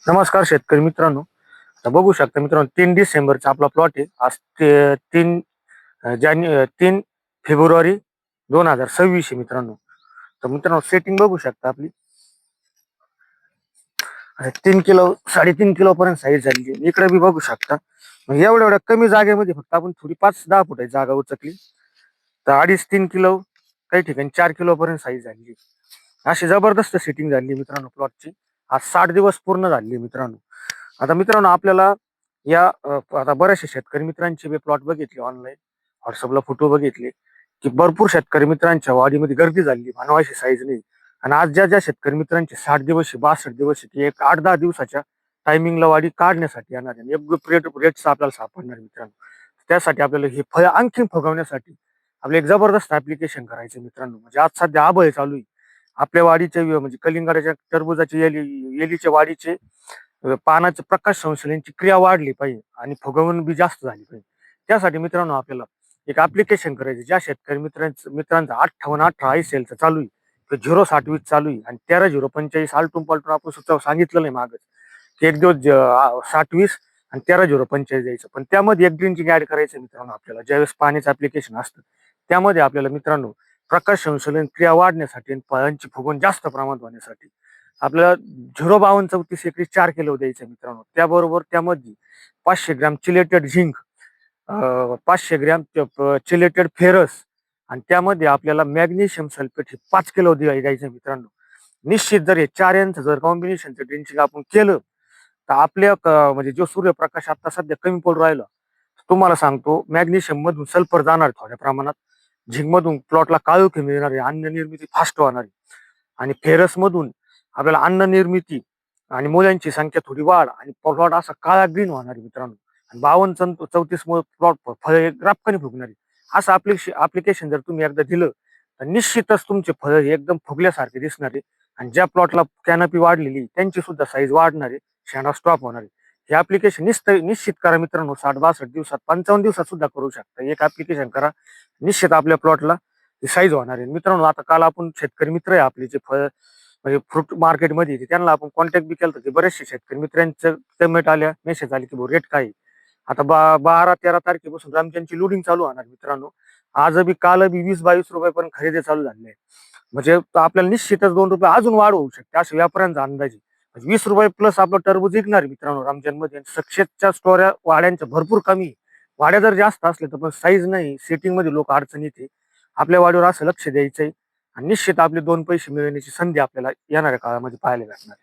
नमस्कार शेतकरी मित्रांनो. आता बघू शकता मित्रांनो, 3 डिसेंबरचा आपला प्लॉट आहे. आज ते 3 फेब्रुवारी 2026 आहे मित्रांनो. तर मित्रांनो, सेटिंग बघू शकता आपली. आता 3 किलो 3.5 किलो पर्यंत साईज झाली. इकडे बी बघू शकता. मग एवढ्या एवढ्या कमी जागेमध्ये फक्त आपण थोडी 5-10 फुटाची जागा उचकली तर 2.5-3 किलो, काही ठिकाणी 4 किलो पर्यंत साईज झाली. अशी जबरदस्त सेटिंग झाली मित्रांनो प्लॉटची. आज 60 दिवस पूर्ण झाली मित्रांनो. आता मित्रांनो, आपल्याला आता बऱ्याचशा शेतकरी मित्रांचे मी प्लॉट बघितले ऑनलाईन, व्हॉट्सअपला फोटो बघितले, की भरपूर शेतकरी मित्रांच्या वाडीमध्ये गर्दी झाली, मानवाची साईज नाही. आणि आज ज्या ज्या शेतकरी मित्रांचे 60 दिवस 62 दिवस की एक 8-10 दिवसाच्या टायमिंगला वाडी काढण्यासाठी येणार आहे, योग्य रेट्स आपल्याला सापडणार मित्रांनो. त्यासाठी आपल्याला हे फळ आणखी फुगवण्यासाठी आपलं एक जबरदस्त ऍप्लिकेशन करायचं मित्रांनो. म्हणजे आज सध्या आबळ चालू आहे. आपल्या वाडीचे म्हणजे कलिंगडाच्या, टरबुजाच्या, एलीच्या वाडीचे पानाचं प्रकाश संश्लेषणाची क्रिया वाढली पाहिजे आणि फुगवण बी जास्त झाली पाहिजे. त्यासाठी मित्रांनो, आपल्याला एक ऍप्लिकेशन करायचं. ज्या शेतकरी मित्रांचा 58-18 ICL चालू आहे, तो 0-27 चालू आहे आणि 13-0-45 आलटून पालटून आपण सुद्धा सांगितलं नाही मागच, की एक दिवस 27 आणि 13-0-45 द्यायचं. पण त्यामध्ये एक ड्रिंकिंग ऍड करायचं मित्रांनो. आपल्याला ज्यावेळेस पाण्याचं ऍप्लिकेशन असतं त्यामध्ये आपल्याला मित्रांनो प्रकाश संश्लेषण क्रिया वाढण्यासाठी आणि फळांची फुगवण जास्त प्रमाणात होण्यासाठी आपल्याला 0-52-34-31 4 किलो द्यायचं मित्रांनो. त्याबरोबर त्यामध्ये 500 gram chelated zinc, 500 gram chelated ferrous आणि त्यामध्ये आपल्याला मॅग्नेशियम सल्फेट हे 5 किलो द्यायचं मित्रांनो. निश्चित जर हे 4 यांचं जर कॉम्बिनेशनचं ड्रिंचिंग आपण केलं तर आपल्या म्हणजे जो सूर्यप्रकाश आता सध्या कमी पडू राहिला, तुम्हाला सांगतो मॅग्नेशियम मधून सल्फर जाणार थोड्या प्रमाणात, झिंक मधून प्लॉटला काळोखी मिळणार आहे, अन्न निर्मिती फास्ट होणार आहे आणि फेरस मधून आपल्याला अन्न निर्मिती आणि मुलांची संख्या थोडी वाढ आणि प्लॉट असा काळा ग्रीन होणार आहे मित्रांनो. आणि 52-34 मुळे प्लॉट फळ रापकणी फुगणार आहे. असं ऍप्लिकेशन जर तुम्ही एकदा दिलं तर निश्चितच तुमचे फळ एकदम फुगल्यासारखे दिसणार आहे. आणि ज्या प्लॉटला कॅनपी वाढलेली त्यांची सुद्धा साईज वाढणार आहे, शेंडा स्टॉप होणार आहे. हे ऍप्लिकेशन निश्चित करा मित्रांनो. 60-62 दिवसात, 55 दिवसात सुद्धा करू शकता. एक ऍप्लिकेशन करा, निश्चित आपल्या प्लॉटला साईज होणार आहे मित्रांनो. आता काल आपण शेतकरी मित्र आहे आपले जे फळ म्हणजे फ्रूट मार्केटमध्ये येते, त्यांना आपण कॉन्टॅक्ट बी केलं होतं. बरेचसे शेतकरी मित्रांचं पेमेंट आल्या, मेसेज आले की रेट काय आहे. आता 12-13 तारखेपासून रामचंदची लोडिंग चालू होणार मित्रांनो. आज बी काल बी 20-22 रुपयापर्यंत खरेदी चालू झाली आहे. म्हणजे आपल्याला निश्चितच 2 रुपये अजून वाढ होऊ शकते असं व्यापाऱ्यांचा अंदाज आहे. 20 रुपये प्लस आपलं टरबूज विकणार मित्रांनो रामचंदमध्ये. सक्सेसच्या स्टोऱ्या वाड्यांच्या भरपूर कमी आहे. वाड्या जर जास्त असल्या तर पण साईज नाही, सेटिंग मध्ये लोक अडचण येते. आपल्या वाडीवर असं लक्ष द्यायचंय आणि निश्चित आपले 2 पैसे मिळवण्याची संधी आपल्याला येणाऱ्या काळामध्ये पाहायला भेटणार.